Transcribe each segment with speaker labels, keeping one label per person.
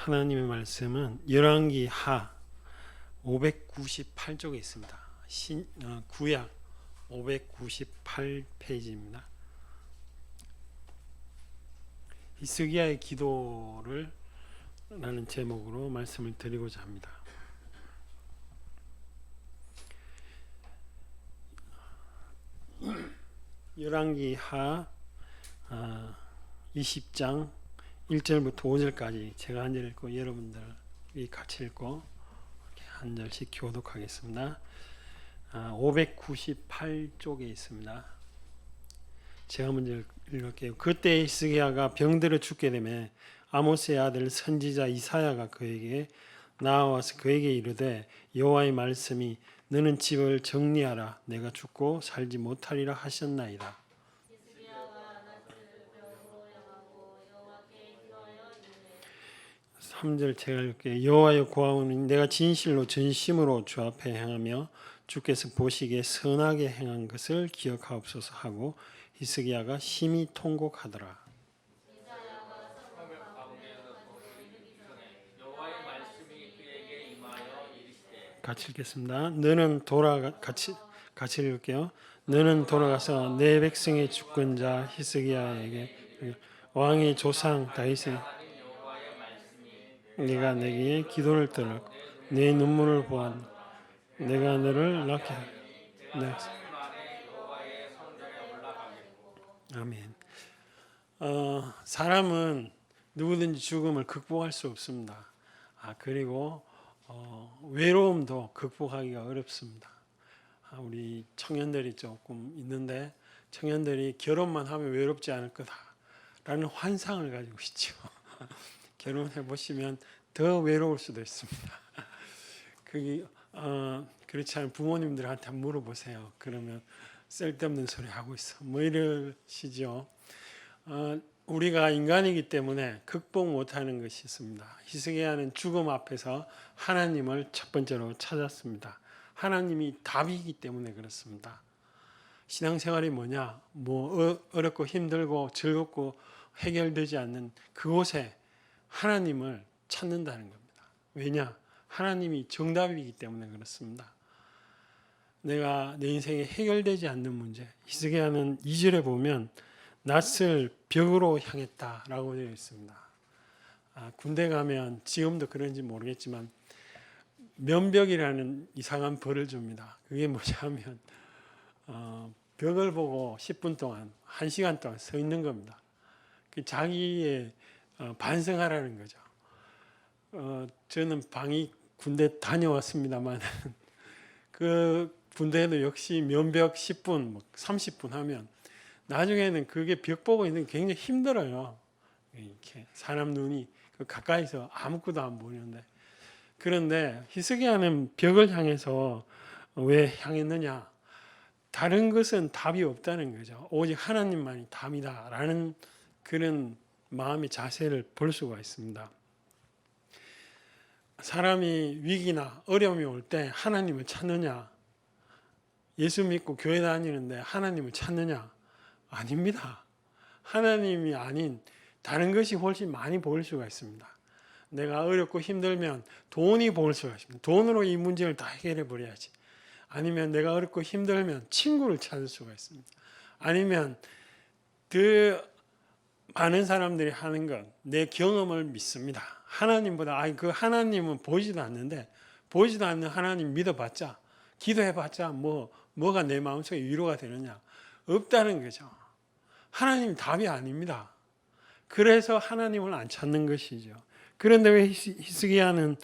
Speaker 1: 하나님의 말씀은 열왕기 하 598쪽에 있습니다. 구약 598페이지입니다. 히스기야의 기도를 라는 제목으로 말씀을 드리고자 합니다. 열왕기 하 20장 1절부터 5절까지 제가 한 절 읽고 여러분들이 같이 읽고 한 절씩 교독하겠습니다. 598쪽에 있습니다. 제가 먼저 읽을게요. 그때 히스기야가 병들어 죽게 되매 아모스의 아들 선지자 이사야가 그에게 나와서 그에게 이르되 여호와의 말씀이 너는 집을 정리하라 내가 죽고 살지 못하리라 하셨나이다. 3절 제가 읽을게요. 여호와여 고아오니 내가 진실로 전심으로 주 앞에 행하며 주께서 보시기에 선하게 행한 것을 기억하옵소서 하고 히스기야가 심히 통곡하더라. 같이 읽겠습니다. 너는 같이 읽을게요. 너는 돌아가서 내 백성의 주권자 히스기야에게 왕의 조상 다윗의 네가 내게 기도를 들었고 내 눈물을 보았노. 내가 너를 낳게 하리라. 아멘. 사람은 누구든지 죽음을 극복할 수 없습니다. 그리고 외로움도 극복하기가 어렵습니다. 우리 청년들이 조금 있는데 청년들이 결혼만 하면 외롭지 않을 거다라는 환상을 가지고 있죠. 결혼해 보시면 더 외로울 수도 있습니다. 그게 그렇지 않은 부모님들한테 물어보세요. 그러면 쓸데없는 소리 하고 있어. 뭐 이러시죠. 우리가 인간이기 때문에 극복 못하는 것이 있습니다. 히스기야는 죽음 앞에서 하나님을 첫 번째로 찾았습니다. 하나님이 답이기 때문에 그렇습니다. 신앙생활이 뭐냐? 어렵고 힘들고 즐겁고 해결되지 않는 그곳에 하나님을 찾는다는 겁니다. 왜냐? 하나님이 정답이기 때문에 그렇습니다. 내가 내 인생에 해결되지 않는 문제. 히스기야는 2절에 보면 낯을 벽으로 향했다라고 되어 있습니다. 군대 가면 지금도 그런지 모르겠지만 면벽이라는 이상한 벌을 줍니다. 그게 뭐냐면 벽을 보고 10분 동안 1시간 동안 서 있는 겁니다. 자기의 반성하라는 거죠. 저는 방위 군대 다녀왔습니다만 그 군대에도 역시 면벽 10분, 30분 하면 나중에는 그게 벽 보고 있는 게 굉장히 힘들어요. 이렇게 사람 눈이 가까이서 아무것도 안 보이는데. 그런데 히스기야는 벽을 향해서 왜 향했느냐? 다른 것은 답이 없다는 거죠. 오직 하나님만이 답이다라는 그런 마음의 자세를 볼 수가 있습니다. 사람이 위기나 어려움이 올 때 하나님을 찾느냐? 예수 믿고 교회 다니는데 하나님을 찾느냐? 아닙니다. 하나님이 아닌 다른 것이 훨씬 많이 보일 수가 있습니다. 내가 어렵고 힘들면 돈이 보일 수가 있습니다. 돈으로 이 문제를 다 해결해 버려야지. 아니면 내가 어렵고 힘들면 친구를 찾을 수가 있습니다. 아니면 더 많은 사람들이 하는 건 내 경험을 믿습니다. 하나님보다 그 하나님은 보이지도 않는데 보이지도 않는 하나님 믿어봤자 기도해봤자 뭐가 내 마음속에 위로가 되느냐? 없다는 거죠. 하나님 답이 아닙니다. 그래서 하나님을 안 찾는 것이죠. 그런데 왜 히스기야는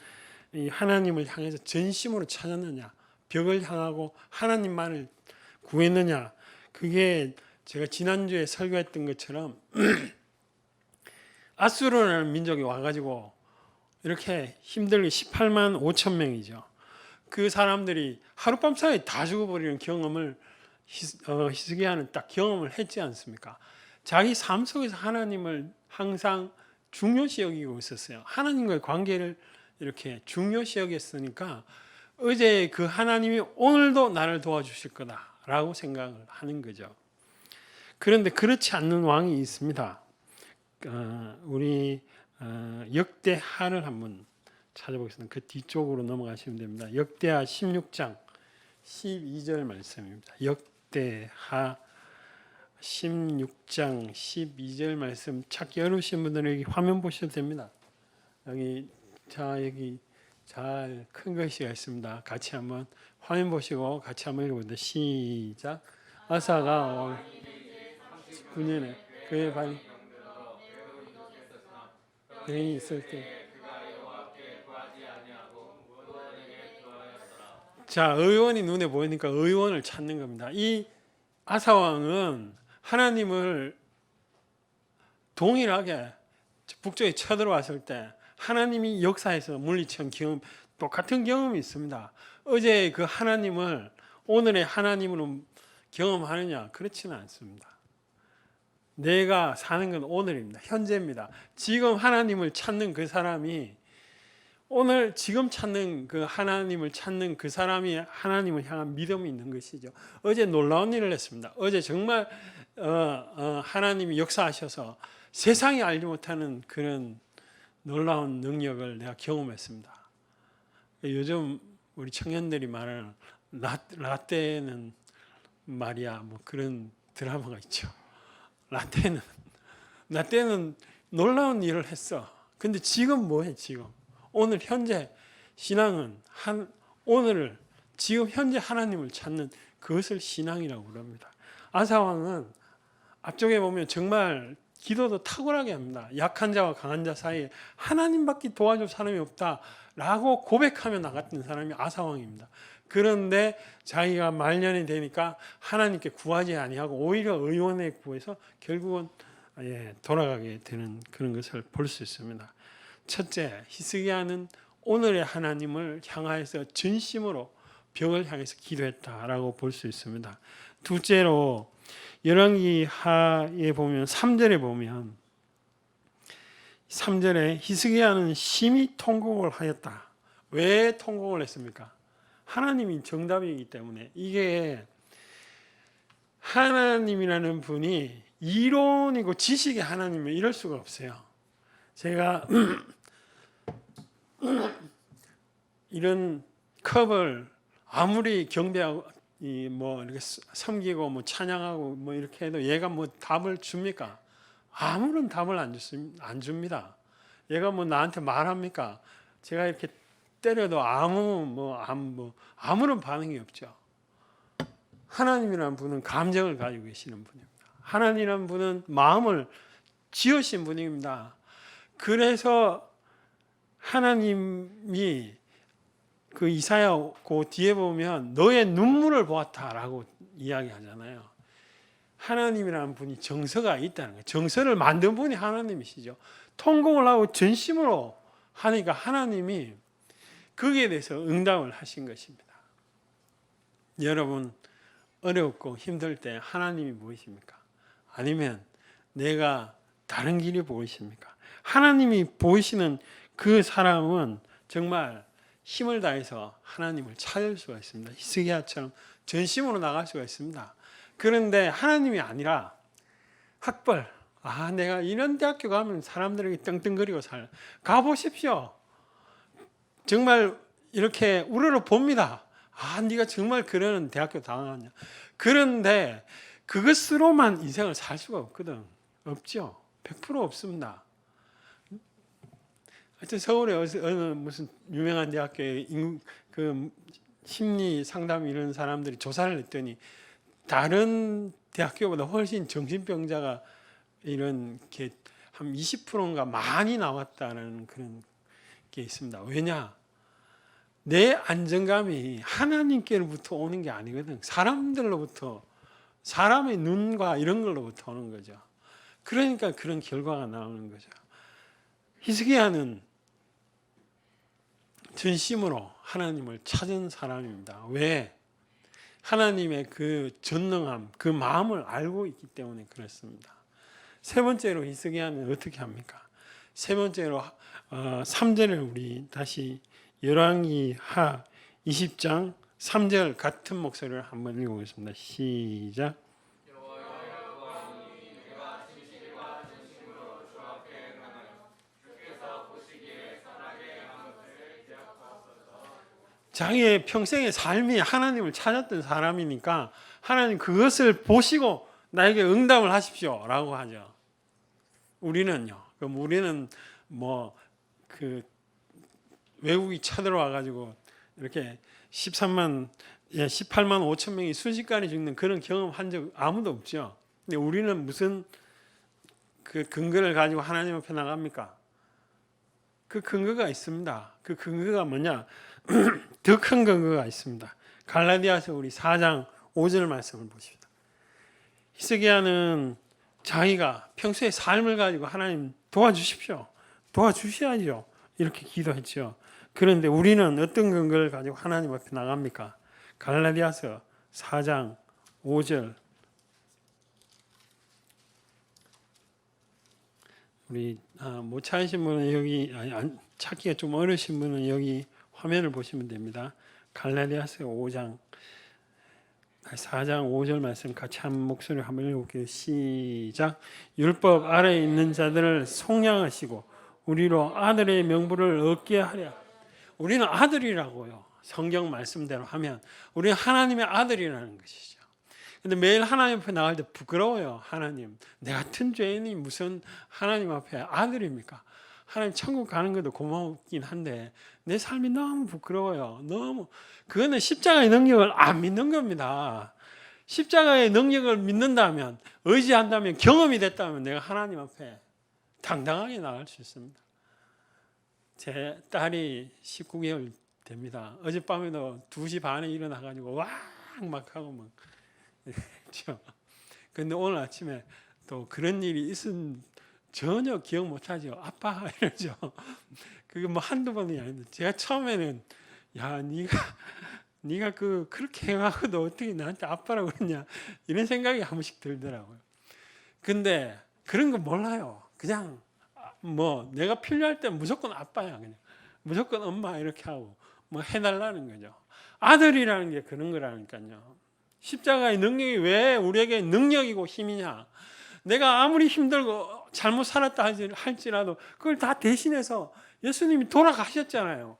Speaker 1: 하나님을 향해서 전심으로 찾았느냐? 벽을 향하고 하나님만을 구했느냐? 그게 제가 지난주에 설교했던 것처럼 아수르라는 민족이 와가지고 이렇게 힘들게 18만 5천 명이죠. 그 사람들이 하룻밤 사이에 다 죽어버리는 경험을 히스기야는 딱 경험을 했지 않습니까? 자기 삶 속에서 하나님을 항상 중요시 여기고 있었어요. 하나님과의 관계를 이렇게 중요시 여겼으니까 어제 그 하나님이 오늘도 나를 도와주실 거다라고 생각을 하는 거죠. 그런데 그렇지 않는 왕이 있습니다. 우리 역대하를 한번 찾아보겠습니다. 그 뒤쪽으로 넘어가시면 됩니다. 역대하 16장 12절 말씀입니다. 역대하 16장 12절 말씀 찾기 어려우신 분들은 여기 화면 보셔도 됩니다. 여기 잘 큰 글씨가 있습니다. 같이 한번 화면 보시고 같이 한번 읽어보니다. 시작. 아사가 9년에 그의 반이 있을 때 자, 의원이 눈에 보이니까 의원을 찾는 겁니다. 이 아사왕은 하나님을 동일하게 북쪽에 쳐들어왔을 때 하나님이 역사에서 물리친 경험, 똑같은 경험이 있습니다. 어제의 그 하나님을 오늘의 하나님으로 경험하느냐? 그렇지는 않습니다. 내가 사는 건 오늘입니다. 현재입니다. 지금 하나님을 찾는 그 사람이 오늘 지금 찾는 그 하나님을 찾는 그 사람이 하나님을 향한 믿음이 있는 것이죠. 어제 놀라운 일을 했습니다. 어제 정말 하나님이 역사하셔서 세상이 알지 못하는 그런 놀라운 능력을 내가 경험했습니다. 요즘 우리 청년들이 말하는 라떼는 말이야 뭐 그런 드라마가 있죠. 라떼는 놀라운 일을 했어. 근데 지금 뭐해 지금? 오늘 현재 신앙은 오늘을 지금 현재 하나님을 찾는 그것을 신앙이라고 그럽니다. 아사왕은 앞쪽에 보면 정말 기도도 탁월하게 합니다. 약한 자와 강한 자 사이에 하나님밖에 도와줄 사람이 없다라고 고백하며 나갔던 사람이 아사왕입니다. 그런데 자기가 말년이 되니까 하나님께 구하지 아니하고 오히려 의원에 구해서 결국은 돌아가게 되는 그런 것을 볼 수 있습니다. 첫째, 히스기야는 오늘의 하나님을 향하여서 전심으로 벽을 향해서 기도했다라고 볼 수 있습니다. 둘째로 열왕기 하에 보면 3절에 보면 3절에 히스기야는 심히 통곡을 하였다. 왜 통곡을 했습니까? 하나님이 정답이기 때문에. 이게 하나님이라는 분이 이론이고 지식의 하나님은 이럴 수가 없어요. 제가 이런 컵을 아무리 경배하고 뭐 이렇게 섬기고 뭐 찬양하고 뭐 이렇게 해도 얘가 뭐 답을 줍니까? 아무런 답을 안 줍니다. 얘가 뭐 나한테 말합니까? 제가 이렇게 때려도 아무런 반응이 없죠. 하나님이라는 분은 감정을 가지고 계시는 분입니다. 하나님이라는 분은 마음을 지으신 분입니다. 그래서 하나님이 그 이사야 그 뒤에 보면 너의 눈물을 보았다라고 이야기하잖아요. 하나님이라는 분이 정서가 있다는 거예요. 정서를 만든 분이 하나님이시죠. 통곡을 하고 전심으로 하니까 하나님이 거기에 대해서 응답을 하신 것입니다. 여러분 어렵고 힘들 때 하나님이 보이십니까? 아니면 내가 다른 길이 보이십니까? 하나님이 보이시는 그 사람은 정말 힘을 다해서 하나님을 찾을 수가 있습니다. 히스기야처럼 전심으로 나갈 수가 있습니다. 그런데 하나님이 아니라 학벌, 내가 이런 대학교 가면 사람들에게 떵떵거리고 가보십시오. 정말 이렇게 우러러 봅니다. 네가 정말 그런 대학교 다녔냐. 그런데 그것으로만 인생을 살 수가 없거든. 없죠. 100% 없습니다. 하여튼 서울에 어느 무슨 유명한 대학교에 그 심리 상담 이런 사람들이 조사를 했더니 다른 대학교보다 훨씬 정신병자가 이런 게 한 20%인가 많이 나왔다는 그런 게 있습니다. 왜냐? 내 안정감이 하나님께로부터 오는 게 아니거든. 사람들로부터, 사람의 눈과 이런 걸로부터 오는 거죠. 그러니까 그런 결과가 나오는 거죠. 히스기야는 전심으로 하나님을 찾은 사람입니다. 왜? 하나님의 그 전능함, 그 마음을 알고 있기 때문에 그렇습니다. 세 번째로 히스기야는 어떻게 합니까? 세 번째로 3절을 우리 다시 열왕기 하 20장 3절 같은 목소리를 한번 읽어보겠습니다. 시작. 자기의 평생의 삶이 하나님을 찾았던 사람이니까 하나님 그것을 보시고 나에게 응답을 하십시오 라고 하죠. 우리는요. 그럼 우리는 외국이 쳐들어와 가지고 이렇게 18만 5천 명이 순식간에 죽는 그런 경험 한 적 아무도 없죠. 근데 우리는 무슨 그 근거를 가지고 하나님 앞에 나갑니까? 그 근거가 있습니다. 그 근거가 뭐냐? 더 큰 근거가 있습니다. 갈라디아서 우리 4장 5절 말씀을 보십시다. 히스기야는 자기가 평소의 삶을 가지고 하나님 도와주십시오. 도와주셔야죠. 이렇게 기도했죠. 그런데 우리는 어떤 근거를 가지고 하나님 앞에 나갑니까? 갈라디아서 4장 5절 우리 못 찾으신 분은 여기 찾기가 좀 어려우신 분은 여기 화면을 보시면 됩니다. 갈라디아서 4장 5절 말씀 같이 한 목소리 한번 읽어볼게요. 시작. 율법 아래에 있는 자들을 속량하시고 우리로 아들의 명분을 얻게 하랴. 우리는 아들이라고요. 성경 말씀대로 하면 우리는 하나님의 아들이라는 것이죠. 근데 매일 하나님 앞에 나갈 때 부끄러워요. 하나님, 내 같은 죄인이 무슨 하나님 앞에 아들입니까? 하나님 천국 가는 것도 고맙긴 한데 내 삶이 너무 부끄러워요. 너무 그거는 십자가의 능력을 안 믿는 겁니다. 십자가의 능력을 믿는다면, 의지한다면, 경험이 됐다면 내가 하나님 앞에 당당하게 나갈 수 있습니다. 제 딸이 19개월 됩니다. 어젯밤에도 2시 반에 일어나가지고 막 하고 막 그렇죠. 근데 오늘 아침에 또 그런 일이 있은 전혀 기억 못하죠. 아빠 이러죠. 그게 뭐 한두 번이 아닌데 제가 처음에는 야 네가 그렇게 해가고도 어떻게 나한테 아빠라고 그러냐 이런 생각이 한 번씩 들더라고요. 근데 그런 거 몰라요. 그냥 뭐 내가 필요할 때 무조건 아빠야. 그냥 무조건 엄마 이렇게 하고 뭐 해달라는 거죠. 아들이라는 게 그런 거라니까요. 십자가의 능력이 왜 우리에게 능력이고 힘이냐. 내가 아무리 힘들고 잘못 살았다 할지라도 그걸 다 대신해서 예수님이 돌아가셨잖아요.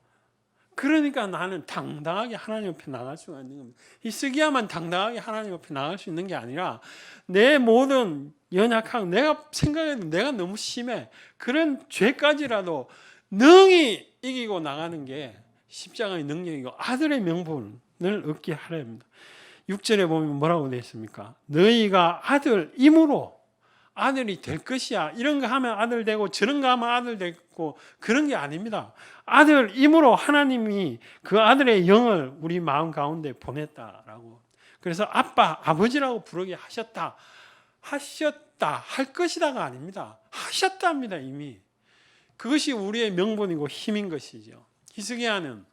Speaker 1: 그러니까 나는 당당하게 하나님 앞에 나갈 수가 있는 겁니다. 히스기야만 당당하게 하나님 앞에 나갈 수 있는 게 아니라 내 모든 연약함, 내가 생각해도 내가 너무 심해. 그런 죄까지라도 능히 이기고 나가는 게 십자가의 능력이고 아들의 명분을 얻게 하려 합니다. 6절에 보면 뭐라고 되어 있습니까? 너희가 아들임으로 아들이 될 것이야. 이런 거 하면 아들 되고 저런 거 하면 아들 되고 그런 게 아닙니다. 아들임으로 하나님이 그 아들의 영을 우리 마음 가운데 보냈다라고. 그래서 아빠, 아버지라고 부르게 하셨다. 할 것이다가 아닙니다. 하셨답니다, 이미. 그것이 우리의 명분이고 힘인 것이죠. 히스기야는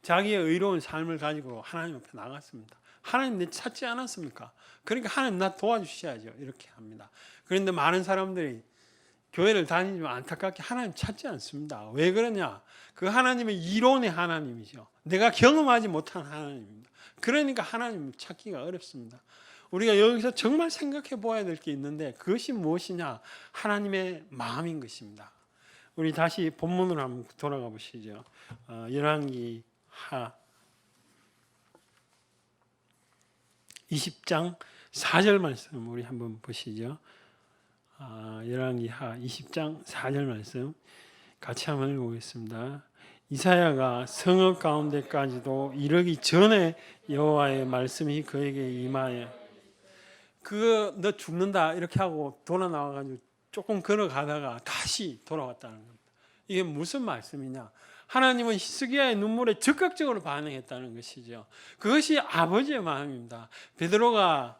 Speaker 1: 자기의 의로운 삶을 가지고 하나님 앞에 나갔습니다. 하나님 내 찾지 않았습니까? 그러니까 하나님 나 도와주셔야죠. 이렇게 합니다. 그런데 많은 사람들이 교회를 다니지만 안타깝게 하나님 찾지 않습니다. 왜 그러냐? 그 하나님은 이론의 하나님이죠. 내가 경험하지 못한 하나님입니다. 그러니까 하나님을 찾기가 어렵습니다. 우리가 여기서 정말 생각해 보아야 될 게 있는데 그것이 무엇이냐? 하나님의 마음인 것입니다. 우리 다시 본문으로 한번 돌아가 보시죠. 열왕기 하 20장 4절 말씀 우리 한번 보시죠. 열왕기 하 20장 4절 말씀 같이 한번 읽어보겠습니다. 이사야가 성읍 가운데까지도 이르기 전에 여호와의 말씀이 그에게 임하여 너 죽는다 이렇게 하고 돌아 나와가지고 조금 걸어가다가 다시 돌아왔다는 겁니다. 이게 무슨 말씀이냐? 하나님은 히스기야의 눈물에 적극적으로 반응했다는 것이죠. 그것이 아버지의 마음입니다. 베드로가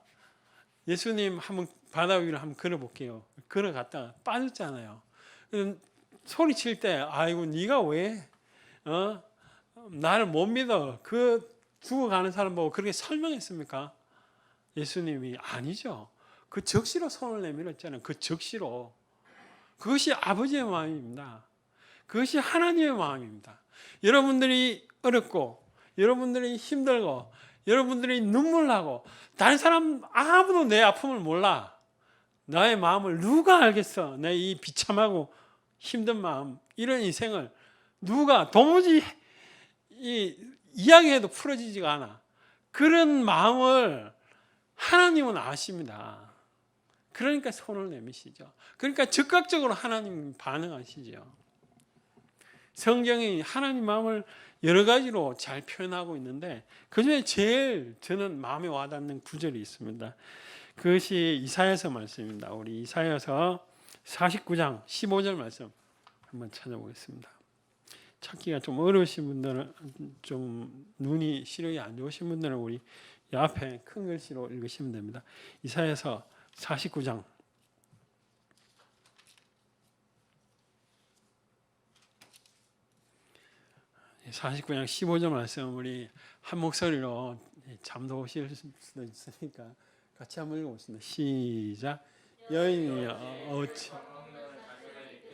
Speaker 1: 예수님 한번 바다 위로 한번 걸어볼게요. 걸어갔다가 빠졌잖아요. 소리칠 때 아이고 네가 왜 나를 못 믿어? 그 죽어가는 사람 보고 그렇게 설명했습니까? 예수님이 아니죠. 그 적시로 손을 내밀었잖아요. 그 적시로. 그것이 아버지의 마음입니다. 그것이 하나님의 마음입니다. 여러분들이 어렵고 여러분들이 힘들고 여러분들이 눈물 나고 다른 사람 아무도 내 아픔을 몰라. 나의 마음을 누가 알겠어? 내 이 비참하고 힘든 마음, 이런 인생을 누가 도무지 이야기해도 풀어지지가 않아. 그런 마음을 하나님은 아십니다. 그러니까 손을 내미시죠. 그러니까 즉각적으로 하나님 반응하시죠. 성경이 하나님 마음을 여러 가지로 잘 표현하고 있는데 그중에 제일 저는 마음에 와닿는 구절이 있습니다. 그것이 이사야서 말씀입니다. 우리 이사야서 49장 15절 말씀 한번 찾아보겠습니다. 찾기가 좀 어려우신 분들은, 좀 눈이 시력이 안 좋으신 분들은 우리 옆에 큰 글씨로 읽으시면 됩니다. 이사야서 49장 15절 말씀 우리 한 목소리로 잠도 오실 수도 있으니까 같이 한번 읽어보겠습니다. 시작. 여인이 어찌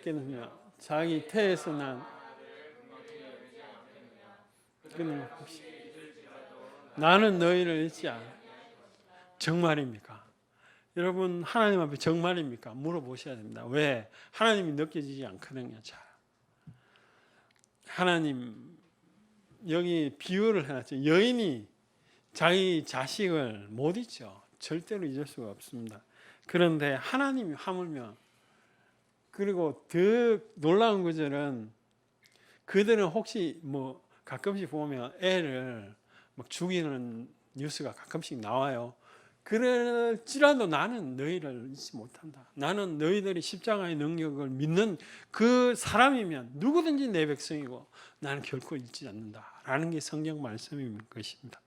Speaker 1: 깨느냐 자기 태에서 난 그는 나는 너희를 잊지 않아. 정말입니까? 여러분 하나님 앞에 정말입니까? 물어보셔야 됩니다. 왜? 하나님이 느껴지지 않거든요. 잘. 하나님 여기 비유를 해놨죠. 여인이 자기 자식을 못 잊죠. 절대로 잊을 수가 없습니다. 그런데 하나님이 하물며, 그리고 더 놀라운 구절은 그들은 혹시 뭐 가끔씩 보면 애를 막 죽이는 뉴스가 가끔씩 나와요. 그럴지라도 나는 너희를 잊지 못한다. 나는 너희들이 십자가의 능력을 믿는 그 사람이면 누구든지 내 백성이고 나는 결코 잊지 않는다. 라는 게 성경 말씀인 것입니다.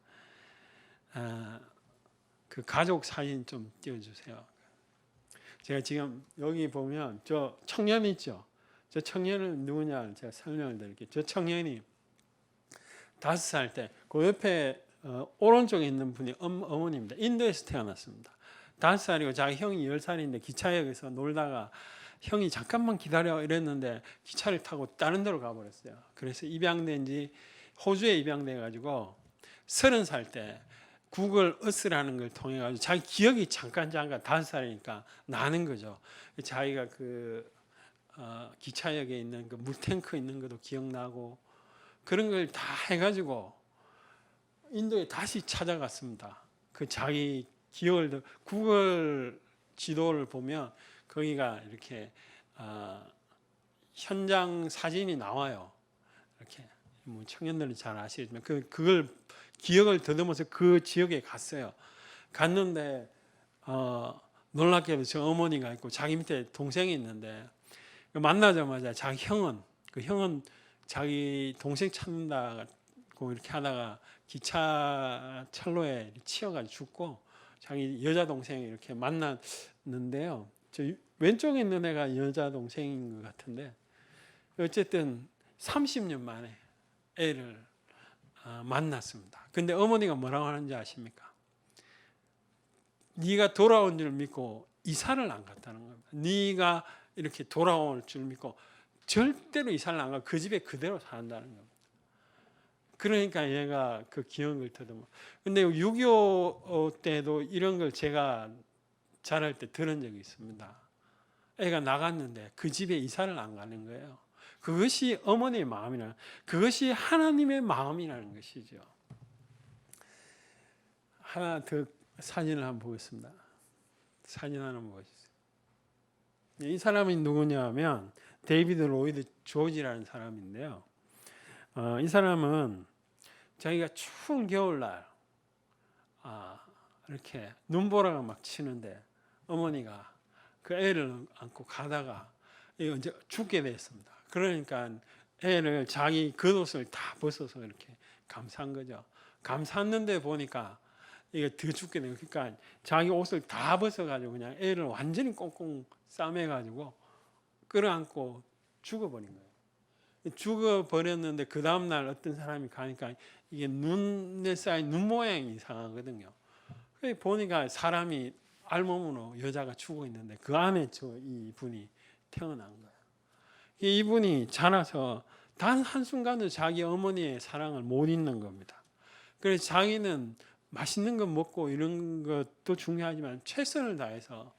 Speaker 1: 그 가족 사진 좀 띄워주세요. 제가 지금 여기 보면 저 청년 있죠. 저 청년은 누구냐 제가 설명을 드릴게요. 저 청년이 5살 때 그 옆에 오른쪽에 있는 분이 어머니입니다. 인도에서 태어났습니다. 5살이고 자기 형이 10살인데 기차역에서 놀다가 형이 잠깐만 기다려 이랬는데 기차를 타고 다른 데로 가버렸어요. 그래서 입양된 지 호주에 입양돼 가지고 30살 때 구글 어스라는 걸 통해 가지고 자기 기억이 잠깐 5살이니까 나는 거죠. 자기가 그 기차역에 있는 그 물탱크 있는 것도 기억나고 그런 걸 다 해가지고 인도에 다시 찾아갔습니다. 그 자기 기억을 구글 지도를 보면 거기가 이렇게 현장 사진이 나와요. 이렇게 뭐 청년들이 잘 아시겠지만 그걸 기억을 더듬어서 그 지역에 갔어요. 갔는데 놀랍게도 저 어머니가 있고 자기 밑에 동생이 있는데 만나자마자 자기 형은 자기 동생 찾는다고 이렇게 하다가 기차 철로에 치여가지고 죽고 자기 여자 동생이 이렇게 만났는데요. 저 왼쪽에 있는 애가 여자 동생인 것 같은데 어쨌든 30년 만에 애를 만났습니다. 근데 어머니가 뭐라고 하는지 아십니까? 네가 돌아온 줄 믿고 이사를 안 갔다는 겁니다. 네가 이렇게 돌아올 줄 믿고 절대로 이사를 안 가고 그 집에 그대로 산다는 겁니다. 그러니까 얘가 그 기억을 더듬어. 근데 6.25 때도 이런 걸 제가 자랄 때 들은 적이 있습니다. 애가 나갔는데 그 집에 이사를 안 가는 거예요. 그것이 어머니의 마음이라, 그것이 하나님의 마음이라는 것이죠. 하나 더 사진을 한번 보겠습니다. 사진 하나 보시죠. 이 사람이 누구냐면 데이비드 로이드 조지라는 사람인데요. 이 사람은 자기가 추운 겨울날 이렇게 눈보라가 막 치는데 어머니가 그 애를 안고 가다가 이제 죽게 됐습니다. 그러니까 애를 자기 겉옷을 다 벗어서 이렇게 감싼 거죠. 감쌌는데 보니까 이게 더 죽게 돼요. 그러니까 자기 옷을 다 벗어가지고 그냥 애를 완전히 꽁꽁 싸매가지고 끌어안고 죽어버린 거예요. 죽어버렸는데 그 다음날 어떤 사람이 가니까 이게 눈에 쌓인 눈 모양이 이상하거든요. 보니까 사람이 알몸으로 여자가 죽어 있는데 그 안에 이분이 태어난 거예요. 이분이 자라서 단 한순간도 자기 어머니의 사랑을 못 잊는 겁니다. 그래서 자기는 맛있는 거 먹고 이런 것도 중요하지만 최선을 다해서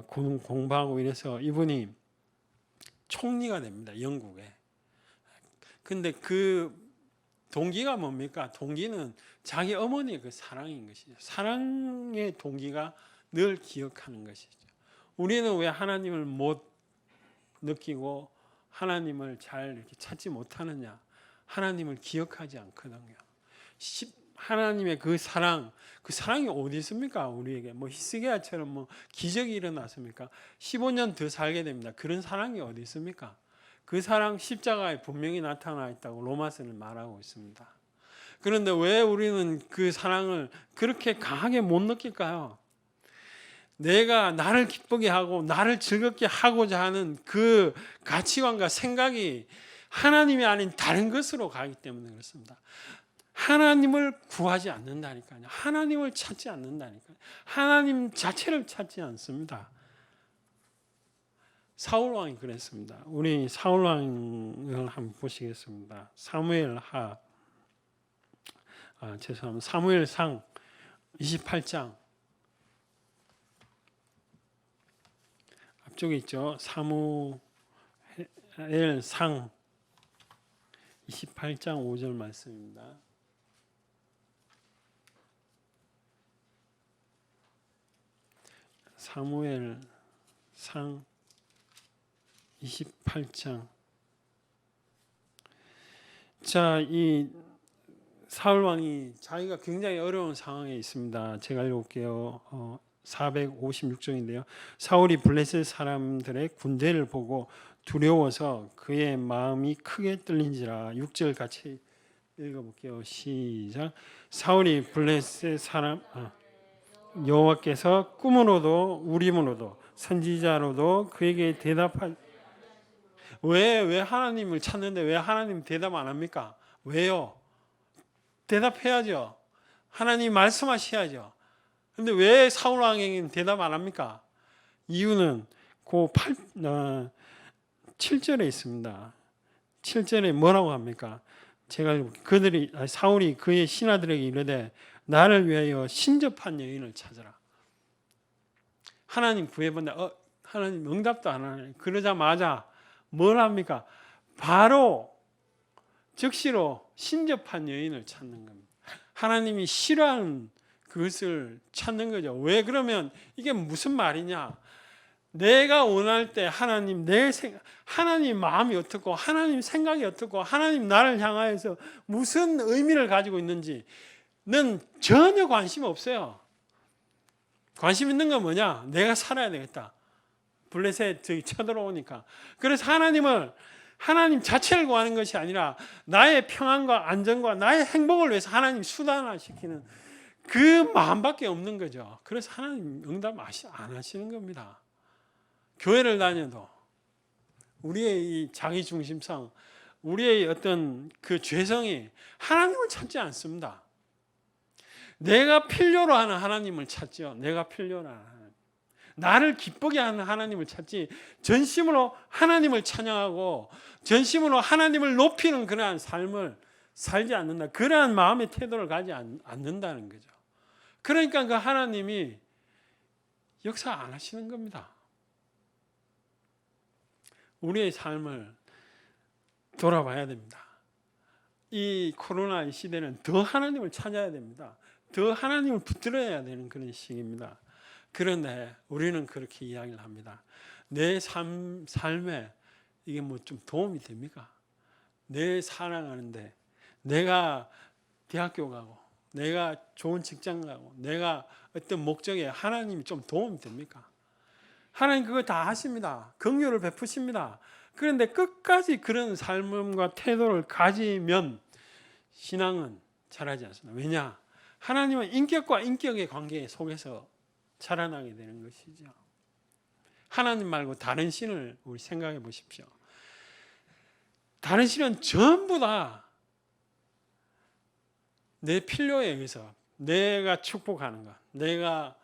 Speaker 1: 공부하고 이래서 이분이 총리가 됩니다. 영국에. 근데 그 동기가 뭡니까? 동기는 자기 어머니의 그 사랑인 것이죠. 사랑의 동기가 늘 기억하는 것이죠. 우리는 왜 하나님을 못 느끼고 하나님을 잘 이렇게 찾지 못하느냐? 하나님을 기억하지 않거든요. 하나님의 그 사랑이 어디 있습니까? 우리에게 뭐 히스기야처럼 뭐 기적이 일어났습니까? 15년 더 살게 됩니다. 그런 사랑이 어디 있습니까? 그 사랑 십자가에 분명히 나타나 있다고 로마서는 말하고 있습니다. 그런데 왜 우리는 그 사랑을 그렇게 강하게 못 느낄까요? 내가 나를 기쁘게 하고 나를 즐겁게 하고자 하는 그 가치관과 생각이 하나님이 아닌 다른 것으로 가기 때문에 그렇습니다. 하나님을 구하지 않는다니까요. 하나님을 찾지 않는다니까요. 하나님 자체를 찾지 않습니다. 사울 왕이 그랬습니다. 우리 사울 왕을 한번 보시겠습니다. 사무엘상 28장 앞쪽에 있죠. 사무엘상 28장 5절 말씀입니다. 사무엘상 28장. 자, 이 사울 왕이 자기가 굉장히 어려운 상황에 있습니다. 제가 읽을게요. 456쪽인데요. 사울이 블레셋 사람들의 군대를 보고 두려워서 그의 마음이 크게 떨린지라. 6절 같이 읽어볼게요. 시작. 사울이 블레셋 사람 여호와께서 꿈으로도 우림으로도 선지자로도 그에게 대답할 왜 하나님을 찾는데 왜 하나님 대답 안 합니까? 왜요? 대답해야죠. 하나님 말씀하셔야죠. 근데 왜 사울 왕에게는 대답 안 합니까? 이유는 그 7절에 있습니다. 7절에 뭐라고 합니까? 사울이 그의 신하들에게 이르되 나를 위하여 신접한 여인을 찾아라. 하나님 구해본다. 하나님 응답도 안 하네. 그러자마자 뭘 합니까? 바로 즉시로 신접한 여인을 찾는 겁니다. 하나님이 싫어하는 그것을 찾는 거죠. 왜 그러면 이게 무슨 말이냐? 내가 원할 때 하나님 하나님 마음이 어떻고 하나님 생각이 어떻고 하나님 나를 향하여서 무슨 의미를 가지고 있는지는 전혀 관심이 없어요. 관심 있는 건 뭐냐? 내가 살아야 되겠다. 블레셋 저기 쳐들어오니까. 그래서 하나님 자체를 구하는 것이 아니라 나의 평안과 안전과 나의 행복을 위해서 하나님 수단화시키는 그 마음밖에 없는 거죠. 그래서 하나님 응답 안 하시는 겁니다. 교회를 다녀도 우리의 이 자기중심성, 우리의 어떤 그 죄성이 하나님을 찾지 않습니다. 내가 필요로 하는 하나님을 찾죠. 내가 필요로 하는 하나님. 나를 기쁘게 하는 하나님을 찾지 전심으로 하나님을 찬양하고 전심으로 하나님을 높이는 그러한 삶을 살지 않는다. 그러한 마음의 태도를 가지 않는다는 거죠. 그러니까 그 하나님이 역사 안 하시는 겁니다. 우리의 삶을 돌아봐야 됩니다. 이 코로나 시대는 더 하나님을 찾아야 됩니다. 더 하나님을 붙들어야 되는 그런 시기입니다. 그런데 우리는 그렇게 이야기를 합니다. 내 삶에 이게 뭐 좀 도움이 됩니까? 내 사랑하는데 내가 대학교 가고 내가 좋은 직장 가고 내가 어떤 목적에 하나님이 좀 도움이 됩니까? 하나님 그거 다 하십니다. 긍휼을 베푸십니다. 그런데 끝까지 그런 삶과 태도를 가지면 신앙은 자라지 않습니다. 왜냐? 하나님은 인격과 인격의 관계 속에서 자라나게 되는 것이죠. 하나님 말고 다른 신을 우리 생각해 보십시오. 다른 신은 전부 다 내 필요에 의해서 내가 축복하는 것, 내가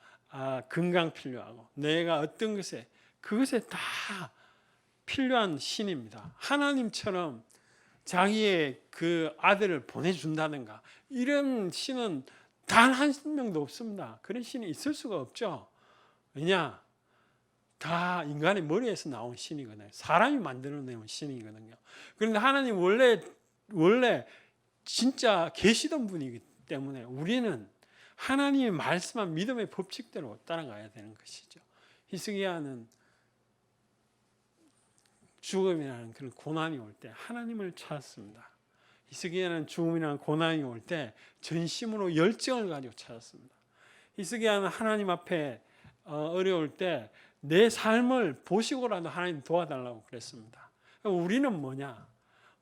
Speaker 1: 건강 필요하고 내가 어떤 그것에 다 필요한 신입니다. 하나님처럼 자기의 그 아들을 보내준다든가 이런 신은 단 한 명도 없습니다. 그런 신이 있을 수가 없죠. 왜냐? 다 인간의 머리에서 나온 신이거든요. 사람이 만들어내온 신이거든요. 그런데 하나님 원래 진짜 계시던 분이기 때문에 우리는 하나님의 말씀한 믿음의 법칙대로 따라가야 되는 것이죠. 히스기야는 죽음이라는 그런 고난이 올 때 하나님을 찾았습니다. 히스기야는 죽음이라는 고난이 올 때 전심으로 열정을 가지고 찾았습니다. 히스기야는 하나님 앞에 어려울 때 내 삶을 보시고라도 하나님 도와달라고 그랬습니다. 우리는 뭐냐?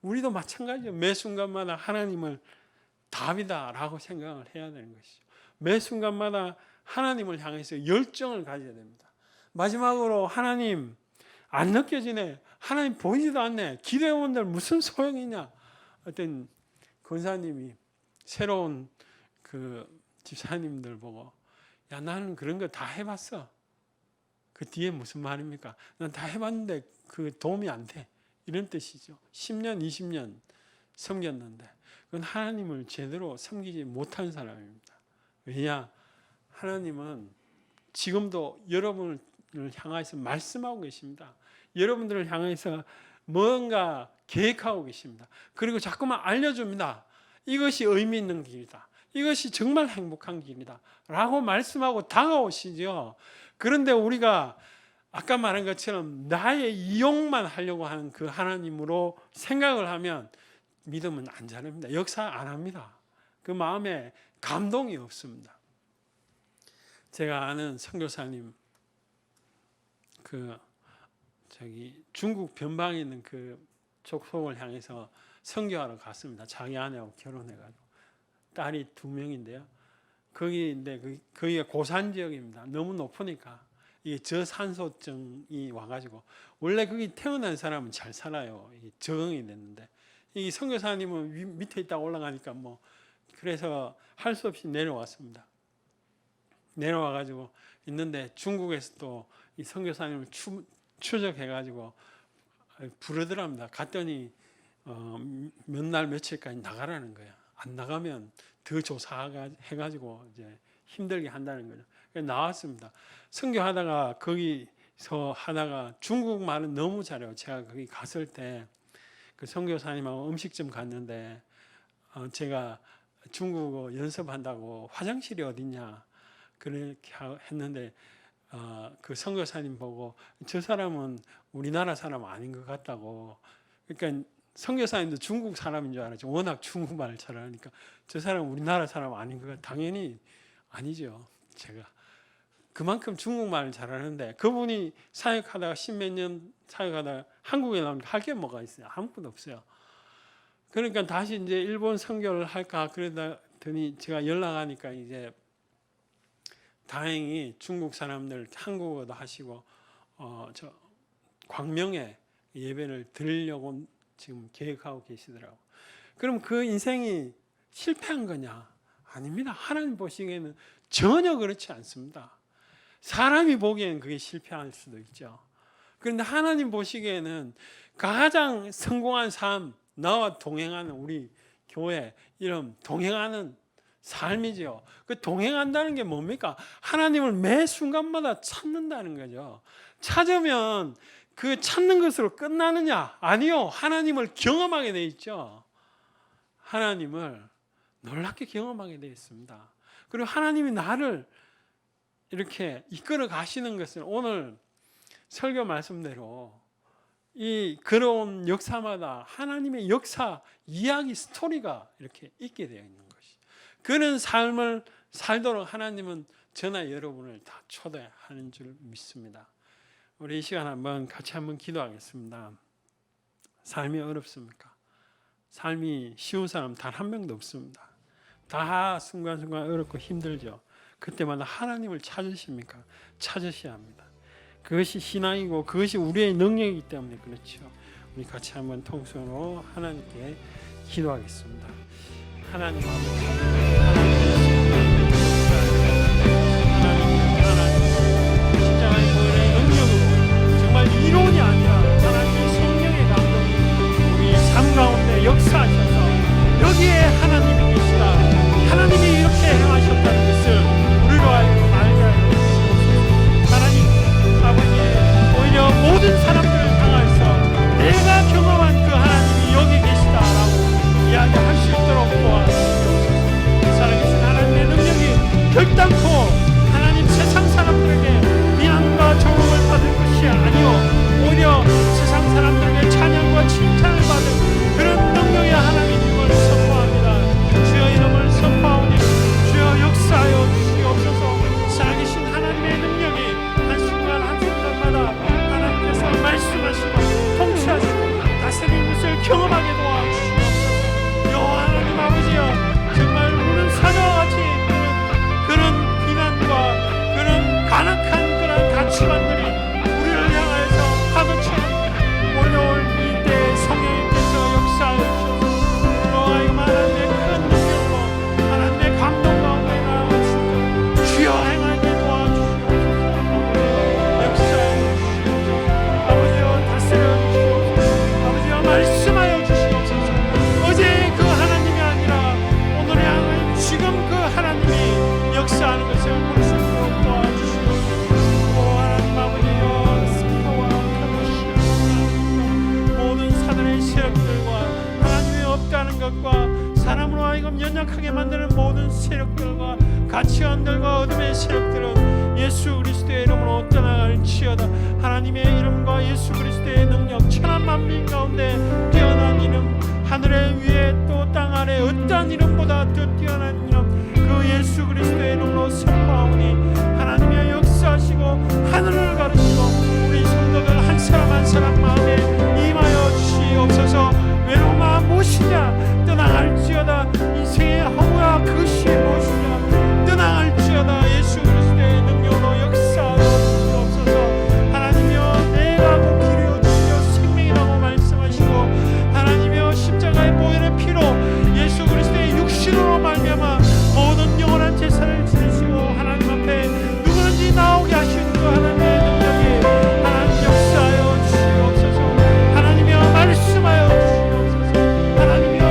Speaker 1: 우리도 마찬가지예요. 매 순간마다 하나님을 답이다라고 생각을 해야 되는 것이죠. 매 순간마다 하나님을 향해서 열정을 가져야 됩니다. 마지막으로 하나님 안 느껴지네. 하나님 보이지도 않네. 기도해본들 무슨 소용이냐. 어떤 권사님이 새로운 그 집사님들 보고 야 나는 그런 거 다 해봤어. 그 뒤에 무슨 말입니까? 난 다 해봤는데 그 도움이 안 돼. 이런 뜻이죠. 10년 20년 섬겼는데 그건 하나님을 제대로 섬기지 못한 사람입니다. 왜냐? 하나님은 지금도 여러분을 향해서 말씀하고 계십니다. 여러분들을 향해서 뭔가 계획하고 계십니다. 그리고 자꾸만 알려줍니다. 이것이 의미 있는 길이다. 이것이 정말 행복한 길이다. 라고 말씀하고 다가오시죠. 그런데 우리가 아까 말한 것처럼 나의 이용만 하려고 하는 그 하나님으로 생각을 하면 믿음은 안 자랍니다. 역사 안 합니다. 그 마음에 감동이 없습니다. 제가 아는 선교사님 중국 변방에 있는 그 족속을 향해서 선교하러 갔습니다. 자기 아내하고 결혼해가지고 딸이 2명인데요. 거기가 고산 지역입니다. 너무 높으니까 이게 저산소증이 와가지고 원래 거기 태어난 사람은 잘 살아요. 이게 적응이 됐는데 이 선교사님은 밑에 있다가 올라가니까 그래서 할 수 없이 내려왔습니다. 내려와가지고 있는데 중국에서 또 이 선교사님을 추적해가지고 부르더랍니다. 갔더니 몇 날 며칠까지 나가라는 거야. 안 나가면 더 조사해가지고 이제 힘들게 한다는 거죠. 그래서 나왔습니다. 선교하다가 거기서 하다가 중국말은 너무 잘해요. 제가 거기 갔을 때 그 선교사님하고 음식점 갔는데 제가 중국어 연습한다고 화장실이 어딨냐 그렇게 했는데 그 선교사님 보고 저 사람은 우리나라 사람 아닌 것 같다고. 그러니까 선교사님도 중국 사람인 줄 알았죠. 워낙 중국말을 잘하니까 저 사람은 우리나라 사람 아닌 것 같아요. 당연히 아니죠. 제가 그만큼 중국말을 잘하는데 그분이 사역하다가 10몇 년 사역하다가 한국에 나오니까 할 게 뭐가 있어요? 아무것도 없어요. 그러니까 다시 이제 일본 선교를 할까 그러더니 제가 연락하니까 이제 다행히 중국 사람들 한국어도 하시고 저 광명에 예배를 드리려고 지금 계획하고 계시더라고요. 그럼 그 인생이 실패한 거냐? 아닙니다. 하나님 보시기에는 전혀 그렇지 않습니다. 사람이 보기에는 그게 실패할 수도 있죠. 그런데 하나님 보시기에는 가장 성공한 삶, 나와 동행하는 우리 교회 이런 동행하는 삶이죠. 그 동행한다는 게 뭡니까? 하나님을 매 순간마다 찾는다는 거죠. 찾으면 그 찾는 것으로 끝나느냐? 아니요. 하나님을 경험하게 돼 있죠. 하나님을 놀랍게 경험하게 되어 있습니다. 그리고 하나님이 나를 이렇게 이끌어 가시는 것은 오늘 설교 말씀대로 이 걸어온 역사마다 하나님의 역사, 이야기, 스토리가 이렇게 있게 되어 있는 것이. 그런 삶을 살도록 하나님은 저나 여러분을 다 초대하는 줄 믿습니다. 우리 이 시간 같이 한번 기도하겠습니다. 삶이 어렵습니까? 삶이 쉬운 사람 단 한 명도 없습니다. 다 순간순간 어렵고 힘들죠. 그때마다 하나님을 찾으십니까? 찾으셔야 합니다. 그것이 신앙이고 그것이 우리의 능력이기 때문에 그렇죠. 우리 같이 한번 통성으로 하나님께 기도하겠습니다. 하나님 십자가의 보혈의 능력으로 정말 이론이 아니라 하나님의 성령의 감동이 우리 삶 가운데 역사하셔서 여기에 하나님이 계시다. 하나님이 이렇게 행하셨다는 것을 우리로 알고 알게 하여 주시옵소서. 하나님 아버지, 오히려 모든 사람들을 향해서 내가 경험한 그 하나님이 여기 계시다라고 이야기할 수 있도록 세력들과 하나님이 없다는 것과 사람으로 하여금 연약하게 만드는 모든 세력들과 가치관들과 어둠의 세력들은 예수 그리스도의 이름으로 떠나갈지어다. 하나님의 이름과 예수 그리스도의 능력, 천한 만민 가운데 뛰어난 이름, 하늘의 위에 또 땅 아래 어떠한 이름보다 더 뛰어난 이름, 그 예수 그리스도의 이름으로 선포하오니 하나님의 역사하시고 하늘을 가르시고 우리 성도들 한 사람 한 사람 마음에 임하여 주시옵소서. 외로움아 무엇이냐 떠나갈지어다. 인생의 허무야 그것이 무엇이냐 떠나갈지어다. 예수 그리스도의 능력으로 역사하여 주시옵소서. 하나님이여 내가 곧 길이요 진리요 생명이라고 말씀하시고 하나님이여 십자가의 보혈의 피로 예수 그리스도의 육신으로 말미암아 모든 영원한 제사를 지내시고 하나님 앞에 누구든지 나오게 하시는 그 하나님의 능력이 하나님 역사하여 주시옵소서. 하나님이여 말씀하여 주시옵소서. 하나님이여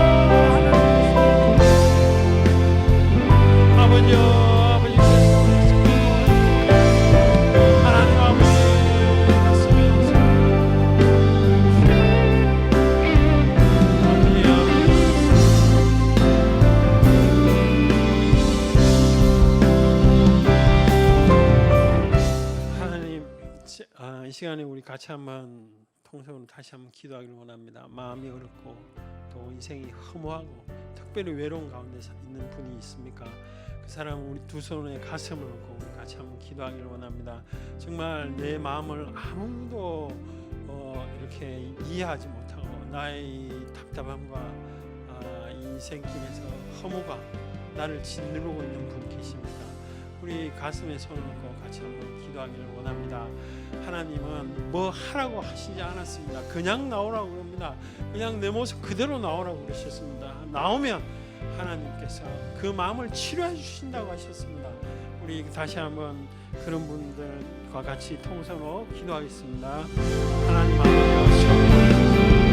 Speaker 1: 아버지여 이 시간에 우리 같이 한번 통성으로 다시 한번 기도하기를 원합니다. 마음이 어렵고 또 인생이 허무하고 특별히 외로운 가운데 있는 분이 있습니까? 그 사람 우리 두 손에 가슴을 얹고 우리 같이 한번 기도하기를 원합니다. 정말 내 마음을 아무도 이렇게 이해하지 못하고 나의 답답함과 이 인생길에서 허무가 나를 짓누르고 있는 분 계십니까? 우리 가슴에 손을 얹고 같이 한번 기도하기를 원합니다. 하나님은 뭐 하라고 하시지 않았습니다. 그냥 나오라고 그럽니다. 그냥 내 모습 그대로 나오라고 그러셨습니다. 나오면 하나님께서 그 마음을 치료해 주신다고 하셨습니다. 우리 다시 한번 그런 분들과 같이 통성으로 기도하겠습니다. 하나님 아버지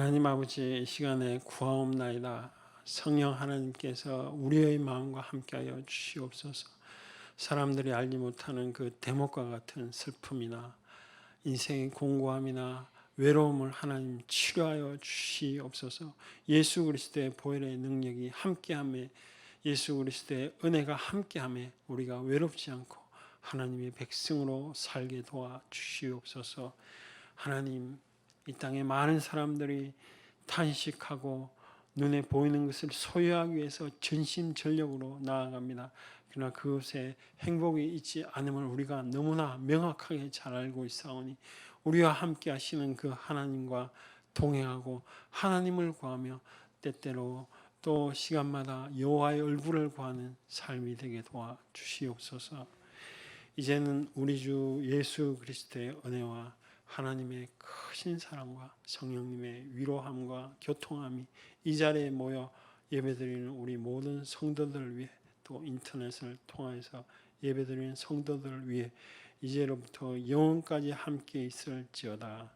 Speaker 1: 하나님 아버지, 이 시간에 구하옵나이다. 성령 하나님께서 우리의 마음과 함께하여 주시옵소서. 사람들이 알지 못하는 그 대목과 같은 슬픔이나 인생의 공고함이나 외로움을 하나님 치료하여 주시옵소서. 예수 그리스도의 보혈의 능력이 함께함에, 예수 그리스도의 은혜가 함께함에 우리가 외롭지 않고 하나님의 백성으로 살게 도와 주시옵소서. 하나님, 이 땅에 많은 사람들이 탄식하고 눈에 보이는 것을 소유하기 위해서 전심전력으로 나아갑니다. 그러나 그것에 행복이 있지 않음을 우리가 너무나 명확하게 잘 알고 있사오니 우리와 함께 하시는 그 하나님과 동행하고 하나님을 구하며 때때로 또 시간마다 여호와의 얼굴을 구하는 삶이 되게 도와 주시옵소서. 이제는 우리 주 예수 그리스도의 은혜와 하나님의 크신 사랑과 성령님의 위로함과 교통함이 이 자리에 모여 예배드리는 우리 모든 성도들을 위해, 또 인터넷을 통해서 예배드리는 성도들을 위해 이제로부터 영원까지 함께 있을지어다.